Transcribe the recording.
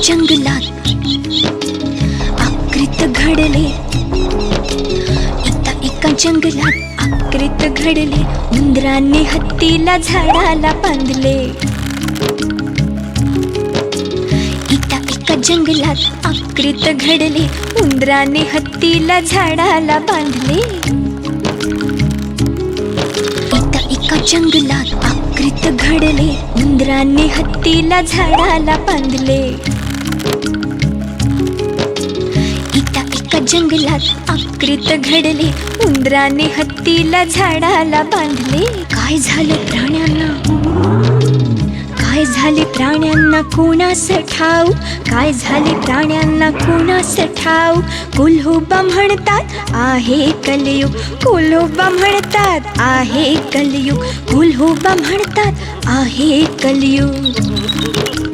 जंगलात आकृत घडले, एका जंगलात आकृत घडले, उंदराने हत्तीला झाडाला बांधले. एका जंगलात आकृत घडले, उंदराने हत्तीला झाडाला बांधले. एका जंगलात आकृत घडले, उंदराने हत्तीला झाडाला बांधले. एका जंगलात आकृत घडले, उंदराने हत्तीला झाडाला बांधले. काय झालं प्राण्यांना, काय झाले प्राण्यांना कोणास ठाऊ, काय झाले प्राण्यांना कोणास ठाऊ. कोल्होबा म्हणतात आहे कलियुग, कोल्होबा म्हणतात आहे कलियुग, कोल्होबा म्हणतात आहे कलियुग.